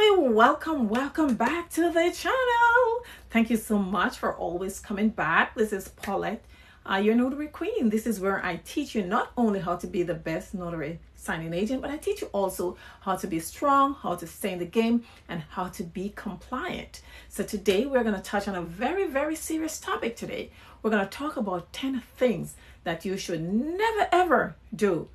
family, welcome back to the channel. Thank you so much for always coming back. This is Paulette, your notary queen. This is where I teach you not only how to be the best notary signing agent, but I teach you also how to be strong, how to stay in the game, and how to be compliant. So today we're going to touch on a very serious topic. Today we're going to talk about 10 things that you should never ever do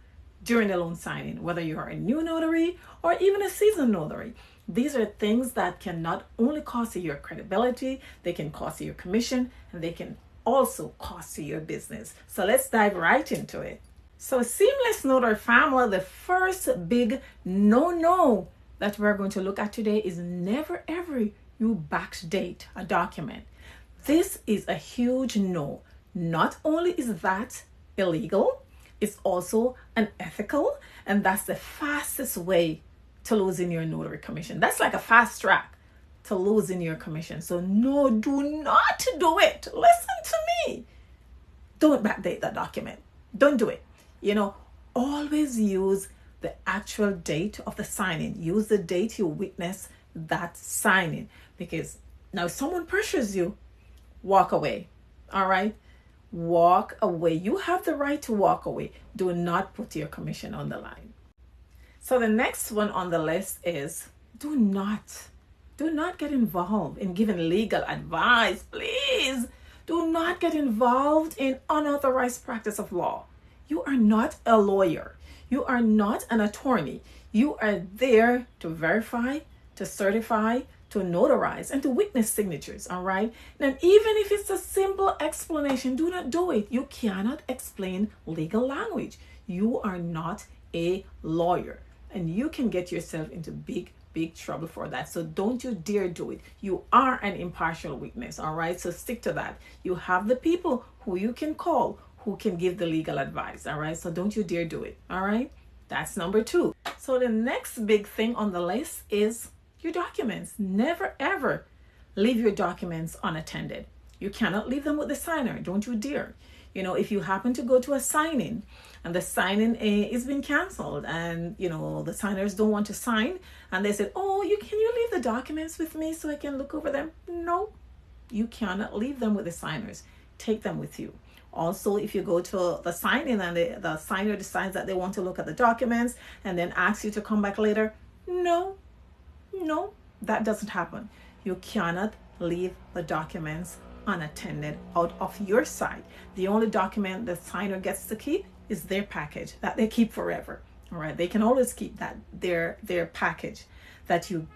during the loan signing, whether you are a new notary or even a seasoned notary. These are things that can not only cost you your credibility, they can cost you your commission, and they can also cost you your business. So let's dive right into it. So Seamless Notary family, the first big no that we're going to look at today is never ever you backdate a document. This is a huge no. Not only is that illegal, it's also unethical, and that's the fastest way to losing your notary commission. That's like a fast track to losing your commission. So no, do not do it. Listen to me. Don't backdate that document. Don't do it. Always use the actual date of the signing. Use the date you witness that signing, because now if someone pressures you, walk away. All right? Walk away. You have the right to walk away. Do not put your commission on the line. So the next one on the list is do not get involved in giving legal advice. Please do not get involved in unauthorized practice of law. You are not a lawyer. You are not an attorney. You are there to verify, to certify, to notarize, and to witness signatures. All right. And even if it's a simple explanation, do not do it. You cannot explain legal language. You are not a lawyer, and you can get yourself into big trouble for that. So don't you dare do it. You are an impartial witness. All right. So stick to that. You have the people who you can call who can give the legal advice. All right. So don't you dare do it. All right. That's number 2. So the next big thing on the list is your documents. Never ever leave your documents unattended. You cannot leave them with the signer. Don't you dare. If you happen to go to a signing and the signing is being canceled, and the signers don't want to sign, and they said, "Oh, can you leave the documents with me so I can look over them?" No, you cannot leave them with the signers. Take them with you. Also, if you go to the signing and the signer decides that they want to look at the documents and then asks you to come back later, no, that doesn't happen. You cannot leave the documents unattended out of your side. The only document the signer gets to keep is their package that they keep forever. All right, they can always keep that their package that you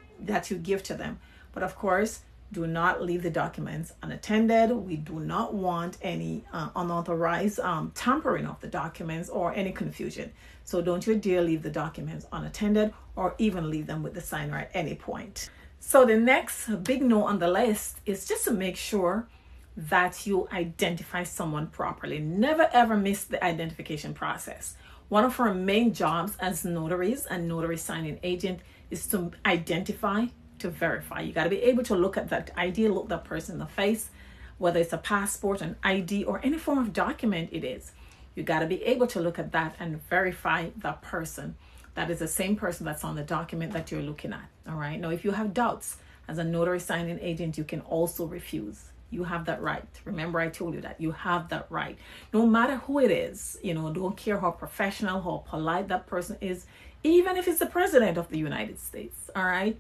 give to them. But of course, do not leave the documents unattended. We do not want any unauthorized tampering of the documents or any confusion. So don't you dare leave the documents unattended or even leave them with the signer at any point. So the next big no on the list is just to make sure that you identify someone properly. Never ever miss the identification process. One of our main jobs as notaries and notary signing agent is to identify, to verify. You got to be able to look at that ID, look that person in the face, whether it's a passport, an ID, or any form of document it is. You got to be able to look at that and verify that person. That is the same person that's on the document that you're looking at. All right. Now, if you have doubts as a notary signing agent, you can also refuse. You have that right. Remember, I told you that you have that right. No matter who it is, don't care how professional, how polite that person is, even if it's the president of the United States. All right.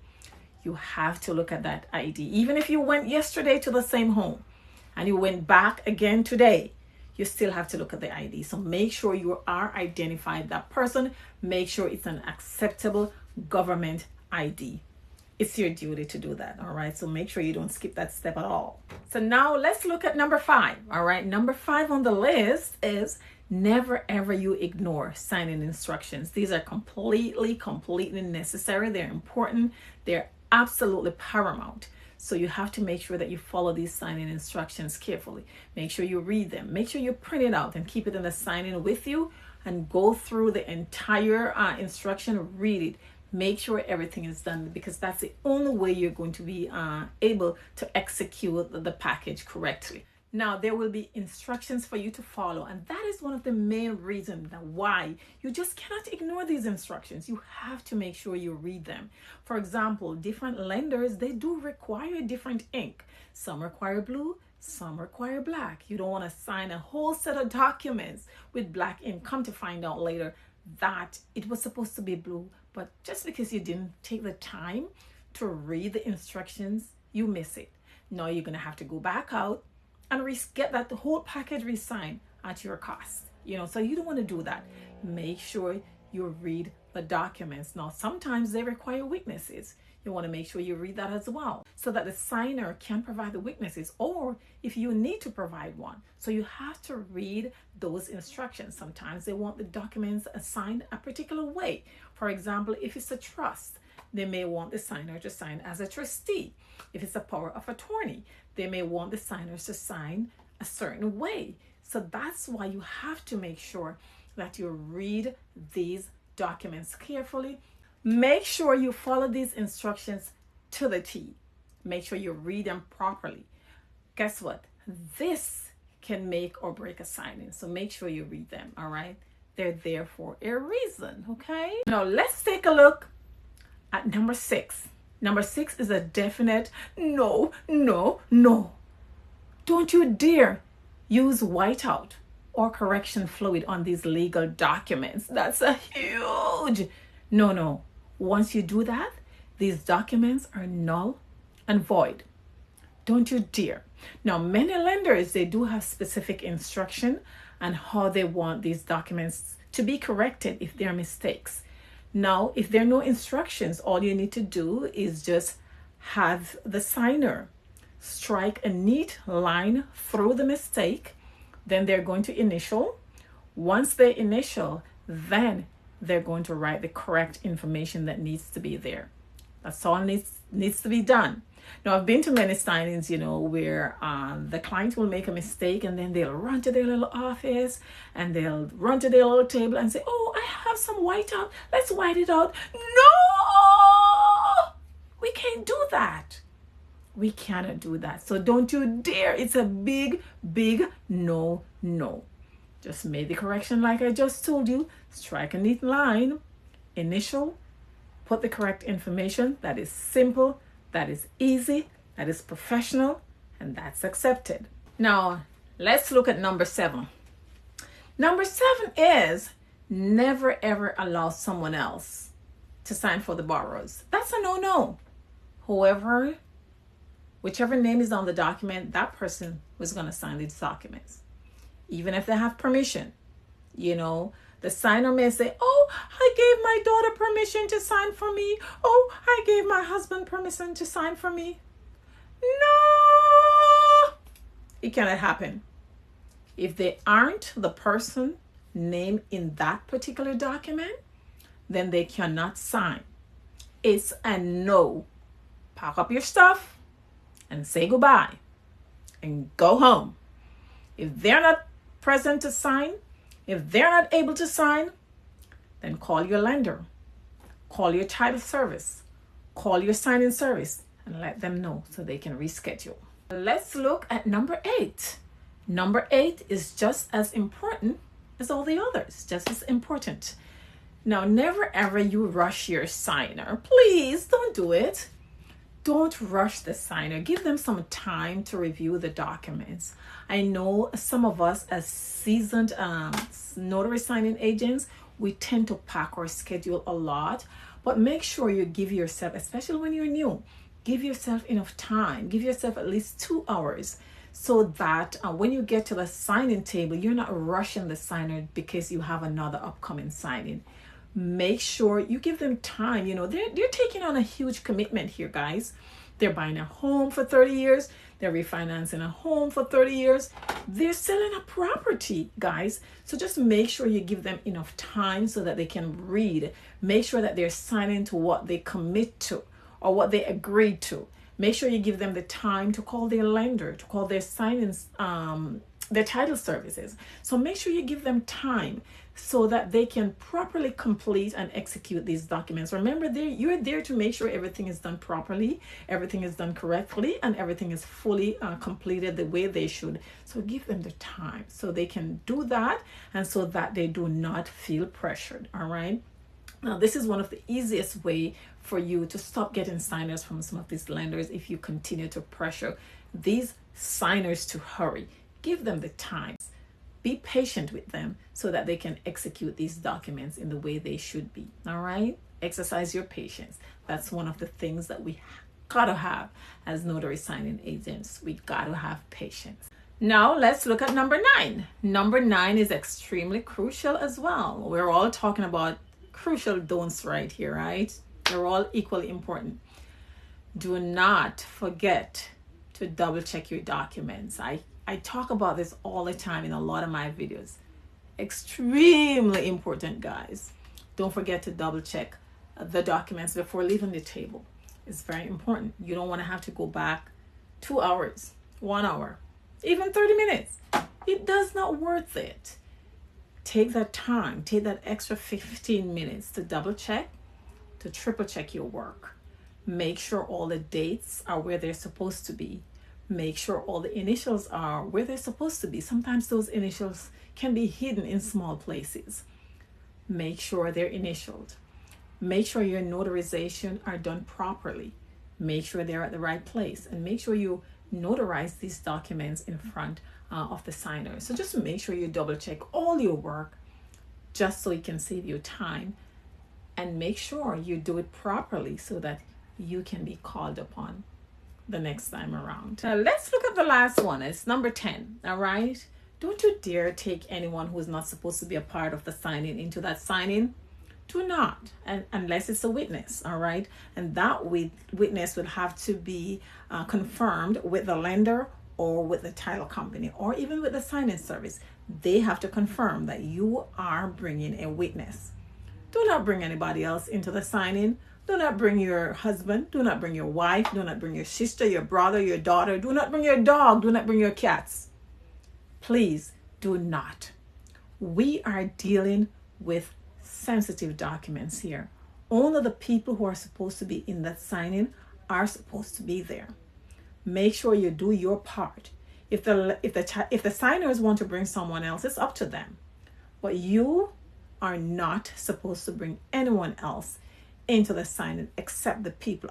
You have to look at that ID. Even if you went yesterday to the same home and you went back again today, you still have to look at the ID. So make sure you are identified that person. Make sure it's an acceptable government ID. It's your duty to do that. All right. So make sure you don't skip that step at all. So now let's look at number 5. All right. Number 5 on the list is never ever you ignore signing instructions. These are completely necessary. They're important. They're absolutely paramount. So you have to make sure that you follow these signing instructions carefully. Make sure you read them. Make sure you print it out and keep it in the signing with you and go through the entire instruction, read it. Make sure everything is done, because that's the only way you're going to be able to execute the package correctly. Now, there will be instructions for you to follow, and that is one of the main reasons why you just cannot ignore these instructions. You have to make sure you read them. For example, different lenders, they do require different ink. Some require blue, some require black. You don't want to sign a whole set of documents with black ink. Come to find out later that it was supposed to be blue, but just because you didn't take the time to read the instructions, you miss it. Now you're going to have to go back out and get that the whole package re-signed at your cost. So you don't want to do that. Make sure you read the documents. Now, sometimes they require witnesses. You want to make sure you read that as well, so that the signer can provide the witnesses, or if you need to provide one. So you have to read those instructions. Sometimes they want the documents signed a particular way. For example, if it's a trust, they may want the signer to sign as a trustee. If it's a power of attorney, they may want the signers to sign a certain way. So that's why you have to make sure that you read these documents carefully. Make sure you follow these instructions to the T. Make sure you read them properly. Guess what? This can make or break a signing. So make sure you read them, all right? They're there for a reason, okay? Now let's take a look at number 6. Number 6 is a definite no, no, no. Don't you dare use whiteout or correction fluid on these legal documents. That's a huge no. Once you do that, these documents are null and void. Don't you dare. Now, many lenders, they do have specific instruction on how they want these documents to be corrected if there are mistakes. Now, if there are no instructions, all you need to do is just have the signer strike a neat line through the mistake. Then they're going to initial. Once they initial, then they're going to write the correct information that needs to be there. That's all needs to be done. Now, I've been to many signings, where the client will make a mistake and then they'll run to their little office and they'll run to their little table and say, "Oh, I have some whiteout. Let's white it out." No! We can't do that. We cannot do that. So don't you dare. It's a big, big no. Just make the correction like I just told you. Strike a neat line, initial, put the correct information. That is simple, that is easy, that is professional, and that's accepted. Now, let's look at number 7. Number 7 is never ever allow someone else to sign for the borrowers. That's a no. Whichever name is on the document, that person was going to sign these documents. Even if they have permission, the signer may say, "Oh, I gave my daughter permission to sign for me. Oh, I gave my husband permission to sign for me." No, it cannot happen. If they aren't the person named in that particular document, then they cannot sign. It's a no. Pack up your stuff and say goodbye and go home. If they're not present to sign, if they're not able to sign, then call your lender, call your title service, call your signing service, and let them know so they can reschedule. Let's look at number 8. Number 8 is just as important as all the others, just as important. Now, never ever you rush your signer. Please don't do it. Don't rush the signer. Give them some time to review the documents. I know some of us as seasoned notary signing agents, we tend to pack our schedule a lot, but make sure you give yourself, especially when you're new, give yourself enough time. Give yourself at least 2 hours so that when you get to the signing table, you're not rushing the signer because you have another upcoming signing. Make sure you give them time. They're taking on a huge commitment here, guys. They're buying a home for 30 years. They're refinancing a home for 30 years. They're selling a property, guys. So just make sure you give them enough time so that they can read. Make sure that they're signing to what they commit to or what they agreed to. Make sure you give them the time to call their lender, to call their signing their title services. So make sure you give them time so that they can properly complete and execute these documents. Remember, you're there to make sure everything is done properly, everything is done correctly, and everything is fully completed the way they should. So give them the time so they can do that, and so that they do not feel pressured. All right. Now, this is one of the easiest way for you to stop getting signers from some of these lenders if you continue to pressure these signers to hurry. Give them the time. Be patient with them so that they can execute these documents in the way they should be. All right? Exercise your patience. That's one of the things that we gotta have as notary signing agents. We gotta have patience. Now let's look at number 9. Number 9 is extremely crucial as well. We're all talking about crucial don'ts right here, right? They're all equally important. Do not forget to double check your documents. I talk about this all the time in a lot of my videos. Extremely important, guys. Don't forget to double check the documents before leaving the table. It's very important. You don't want to have to go back 2 hours, 1 hour, even 30 minutes. It does not worth it. Take that time, take that extra 15 minutes to double check, to triple check your work. Make sure all the dates are where they're supposed to be. Make sure all the initials are where they're supposed to be. Sometimes those initials can be hidden in small places. Make sure they're initialed. Make sure your notarization are done properly. Make sure they're at the right place, and make sure you notarize these documents in front of the signer. So just make sure you double check all your work just so it can save you time, and make sure you do it properly so that you can be called upon the next time around. Now let's look at the last one. It's number 10. All right. Don't you dare take anyone who is not supposed to be a part of the signing into that signing. Do not, unless it's a witness. All right. And that witness will have to be confirmed with the lender or with the title company or even with the signing service. They have to confirm that you are bringing a witness. Do not bring anybody else into the signing. Do not bring your husband. Do not bring your wife. Do not bring your sister, your brother, your daughter. Do not bring your dog. Do not bring your cats. Please do not. We are dealing with sensitive documents here. Only the people who are supposed to be in that signing are supposed to be there. Make sure you do your part. If the signers want to bring someone else, it's up to them. But you are not supposed to bring anyone else into the signing except the people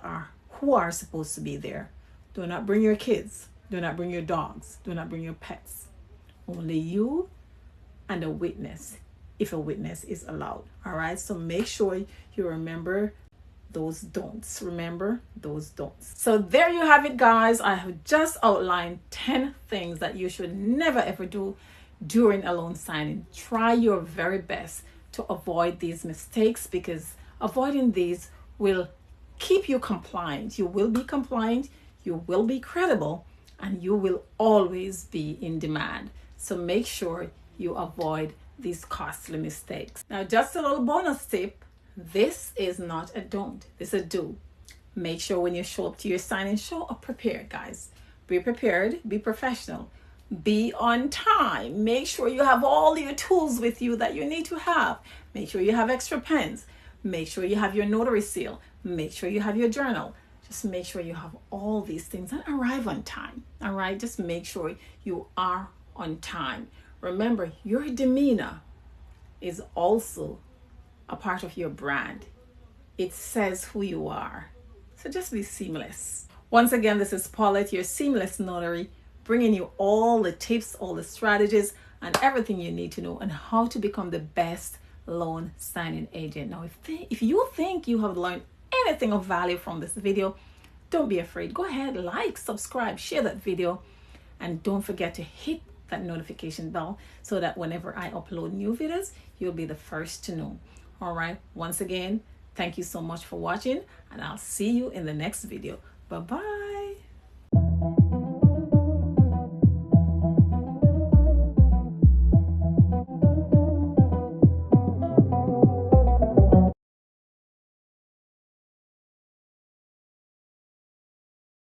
who are supposed to be there. Do not bring your kids. Do not bring your dogs. Do not bring your pets. Only you and a witness, if a witness is allowed. All right. So make sure you remember those don'ts. Remember those don'ts. So there you have it, guys. I have just outlined 10 things that you should never ever do during a loan signing. Try your very best to avoid these mistakes, because avoiding these will keep you compliant. You will be compliant, you will be credible, and you will always be in demand. So make sure you avoid these costly mistakes. Now, just a little bonus tip. This is not a don't, it's a do. Make sure when you show up to your signing, show up prepared, guys. Be prepared, be professional, be on time. Make sure you have all your tools with you that you need to have. Make sure you have extra pens. Make sure you have your notary seal. Make sure you have your journal. Just make sure you have all these things and arrive on time. All right. Just make sure you are on time. Remember, your demeanor is also a part of your brand. It says who you are. So just be seamless. Once again, this is Paulette, your Seamless Notary, bringing you all the tips, all the strategies, and everything you need to know on how to become the best loan signing agent. Now, if you think you have learned anything of value from this video, don't be afraid. Go ahead, like, subscribe, share that video, and don't forget to hit that notification bell so that whenever I upload new videos, you'll be the first to know. All right. Once again, thank you so much for watching, and I'll see you in the next video. Bye-bye.